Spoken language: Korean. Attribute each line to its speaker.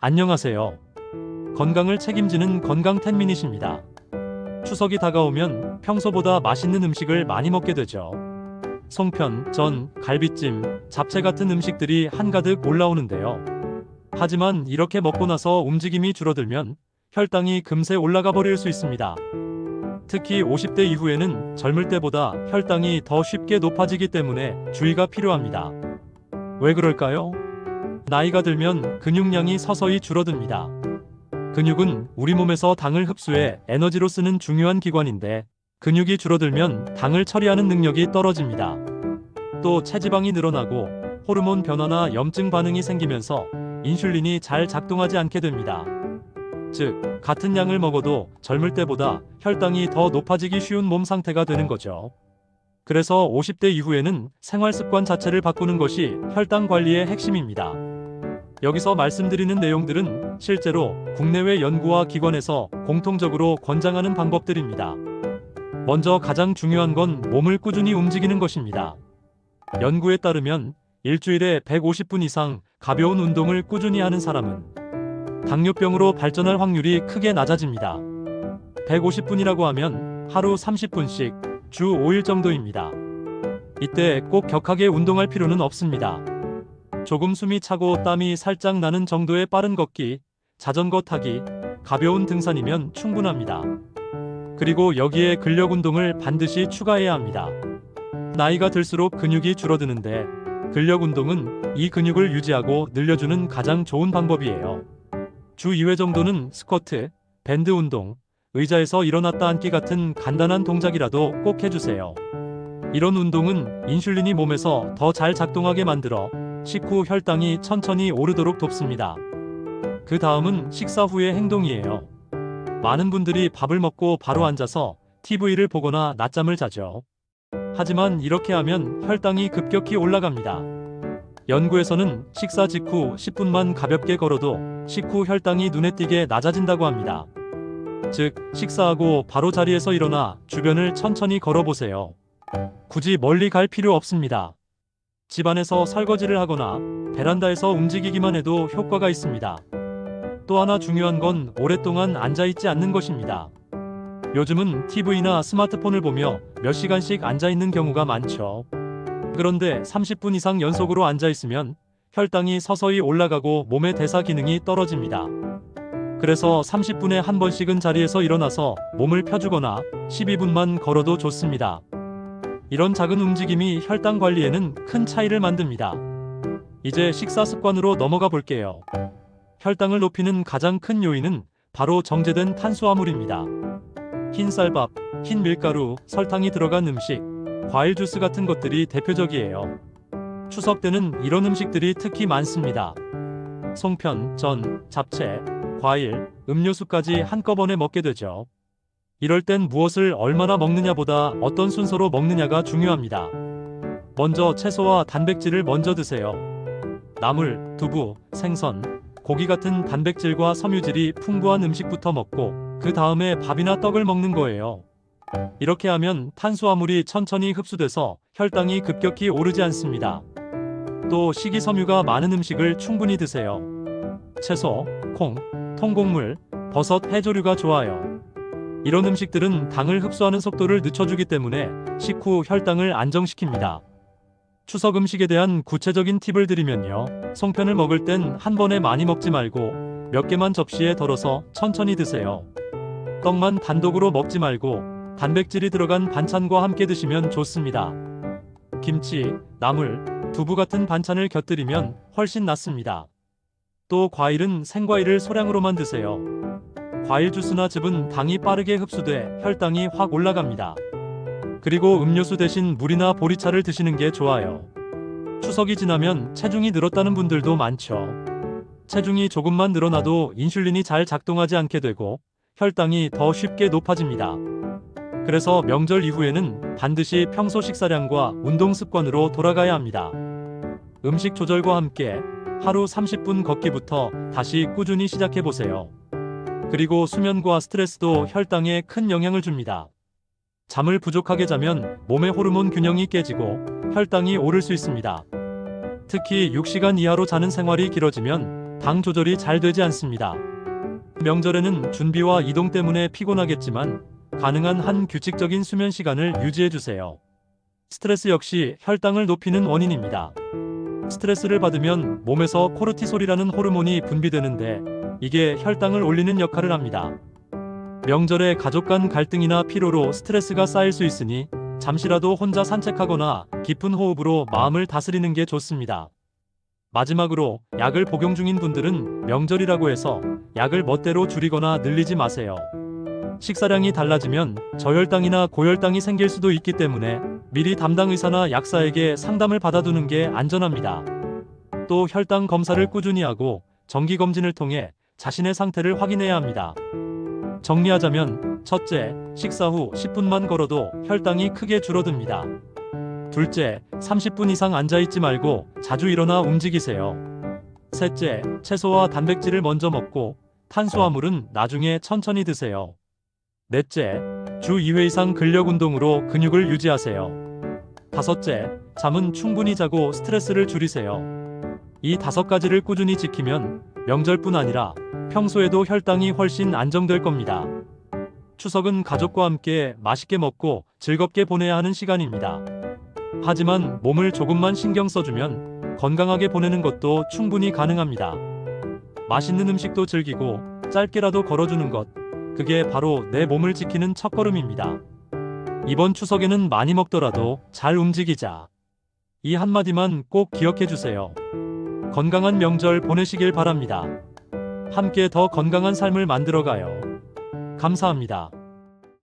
Speaker 1: 안녕하세요. 건강을 책임지는 건강텐민이십니다. 추석이 다가오면 평소보다 맛있는 음식을 많이 먹게 되죠. 송편, 전, 갈비찜, 잡채 같은 음식들이 한가득 올라오는데요. 하지만 이렇게 먹고 나서 움직임이 줄어들면 혈당이 금세 올라가 버릴 수 있습니다. 특히 50대 이후에는 젊을 때보다 혈당이 더 쉽게 높아지기 때문에 주의가 필요합니다. 왜 그럴까요? 나이가 들면 근육량이 서서히 줄어듭니다. 근육은 우리 몸에서 당을 흡수해 에너지로 쓰는 중요한 기관인데, 근육이 줄어들면 당을 처리하는 능력이 떨어집니다. 또 체지방이 늘어나고 호르몬 변화나 염증 반응이 생기면서 인슐린이 잘 작동하지 않게 됩니다. 즉, 같은 양을 먹어도 젊을 때보다 혈당이 더 높아지기 쉬운 몸 상태가 되는 거죠. 그래서 50대 이후에는 생활 습관 자체를 바꾸는 것이 혈당 관리의 핵심입니다. 여기서 말씀드리는 내용들은 실제로 국내외 연구와 기관에서 공통적으로 권장하는 방법들입니다. 먼저 가장 중요한 건 몸을 꾸준히 움직이는 것입니다. 연구에 따르면 일주일에 150분 이상 가벼운 운동을 꾸준히 하는 사람은 당뇨병으로 발전할 확률이 크게 낮아집니다. 150분이라고 하면 하루 30분씩 주 5일 정도입니다. 이때 꼭 격하게 운동할 필요는 없습니다. 조금 숨이 차고 땀이 살짝 나는 정도의 빠른 걷기, 자전거 타기, 가벼운 등산이면 충분합니다. 그리고 여기에 근력 운동을 반드시 추가해야 합니다. 나이가 들수록 근육이 줄어드는데 근력 운동은 이 근육을 유지하고 늘려주는 가장 좋은 방법이에요. 주 2회 정도는 스쿼트, 밴드 운동, 의자에서 일어났다 앉기 같은 간단한 동작이라도 꼭 해주세요. 이런 운동은 인슐린이 몸에서 더 잘 작동하게 만들어 식후 혈당이 천천히 오르도록 돕습니다. 그 다음은 식사 후의 행동이에요. 많은 분들이 밥을 먹고 바로 앉아서 TV를 보거나 낮잠을 자죠. 하지만 이렇게 하면 혈당이 급격히 올라갑니다. 연구에서는 식사 직후 10분만 가볍게 걸어도 식후 혈당이 눈에 띄게 낮아진다고 합니다. 즉, 식사하고 바로 자리에서 일어나 주변을 천천히 걸어보세요. 굳이 멀리 갈 필요 없습니다. 집안에서 설거지를 하거나 베란다에서 움직이기만 해도 효과가 있습니다. 또 하나 중요한 건 오랫동안 앉아있지 않는 것입니다. 요즘은 TV나 스마트폰을 보며 몇 시간씩 앉아있는 경우가 많죠. 그런데 30분 이상 연속으로 앉아있으면 혈당이 서서히 올라가고 몸의 대사 기능이 떨어집니다. 그래서 30분에 한 번씩은 자리에서 일어나서 몸을 펴주거나 12분만 걸어도 좋습니다. 이런 작은 움직임이 혈당 관리에는 큰 차이를 만듭니다. 이제 식사 습관으로 넘어가 볼게요. 혈당을 높이는 가장 큰 요인은 바로 정제된 탄수화물입니다. 흰 쌀밥, 흰 밀가루, 설탕이 들어간 음식, 과일 주스 같은 것들이 대표적이에요. 추석 때는 이런 음식들이 특히 많습니다. 송편, 전, 잡채, 과일, 음료수까지 한꺼번에 먹게 되죠. 이럴 땐 무엇을 얼마나 먹느냐보다 어떤 순서로 먹느냐가 중요합니다. 먼저 채소와 단백질을 먼저 드세요. 나물, 두부, 생선, 고기 같은 단백질과 섬유질이 풍부한 음식부터 먹고 그 다음에 밥이나 떡을 먹는 거예요. 이렇게 하면 탄수화물이 천천히 흡수돼서 혈당이 급격히 오르지 않습니다. 또 식이섬유가 많은 음식을 충분히 드세요. 채소, 콩, 통곡물, 버섯, 해조류가 좋아요. 이런 음식들은 당을 흡수하는 속도를 늦춰주기 때문에 식후 혈당을 안정시킵니다. 추석 음식에 대한 구체적인 팁을 드리면요. 송편을 먹을 땐 한 번에 많이 먹지 말고 몇 개만 접시에 덜어서 천천히 드세요. 떡만 단독으로 먹지 말고 단백질이 들어간 반찬과 함께 드시면 좋습니다. 김치, 나물, 두부 같은 반찬을 곁들이면 훨씬 낫습니다. 또 과일은 생과일을 소량으로만 드세요. 과일 주스나 즙은 당이 빠르게 흡수돼 혈당이 확 올라갑니다. 그리고 음료수 대신 물이나 보리차를 드시는 게 좋아요. 추석이 지나면 체중이 늘었다는 분들도 많죠. 체중이 조금만 늘어나도 인슐린이 잘 작동하지 않게 되고 혈당이 더 쉽게 높아집니다. 그래서 명절 이후에는 반드시 평소 식사량과 운동 습관으로 돌아가야 합니다. 음식 조절과 함께 하루 30분 걷기부터 다시 꾸준히 시작해보세요. 그리고 수면과 스트레스도 혈당에 큰 영향을 줍니다. 잠을 부족하게 자면 몸의 호르몬 균형이 깨지고 혈당이 오를 수 있습니다. 특히 6시간 이하로 자는 생활이 길어지면 당 조절이 잘 되지 않습니다. 명절에는 준비와 이동 때문에 피곤하겠지만 가능한 한 규칙적인 수면 시간을 유지해 주세요. 스트레스 역시 혈당을 높이는 원인입니다. 스트레스를 받으면 몸에서 코르티솔이라는 호르몬이 분비되는데 이게 혈당을 올리는 역할을 합니다. 명절에 가족 간 갈등이나 피로로 스트레스가 쌓일 수 있으니 잠시라도 혼자 산책하거나 깊은 호흡으로 마음을 다스리는 게 좋습니다. 마지막으로 약을 복용 중인 분들은 명절이라고 해서 약을 멋대로 줄이거나 늘리지 마세요. 식사량이 달라지면 저혈당이나 고혈당이 생길 수도 있기 때문에 미리 담당 의사나 약사에게 상담을 받아두는 게 안전합니다. 또 혈당 검사를 꾸준히 하고 정기 검진을 통해 자신의 상태를 확인해야 합니다. 정리하자면 첫째, 식사 후 10분만 걸어도 혈당이 크게 줄어듭니다. 둘째, 30분 이상 앉아있지 말고 자주 일어나 움직이세요. 셋째, 채소와 단백질을 먼저 먹고 탄수화물은 나중에 천천히 드세요. 넷째, 주 2회 이상 근력 운동으로 근육을 유지하세요. 다섯째, 잠은 충분히 자고 스트레스를 줄이세요. 이 5가지를 꾸준히 지키면 명절뿐 아니라 평소에도 혈당이 훨씬 안정될 겁니다. 추석은 가족과 함께 맛있게 먹고 즐겁게 보내야 하는 시간입니다. 하지만 몸을 조금만 신경 써주면 건강하게 보내는 것도 충분히 가능합니다. 맛있는 음식도 즐기고 짧게라도 걸어주는 것, 그게 바로 내 몸을 지키는 첫걸음입니다. 이번 추석에는 많이 먹더라도 잘 움직이자. 이 한마디만 꼭 기억해 주세요. 건강한 명절 보내시길 바랍니다. 함께 더 건강한 삶을 만들어가요. 감사합니다.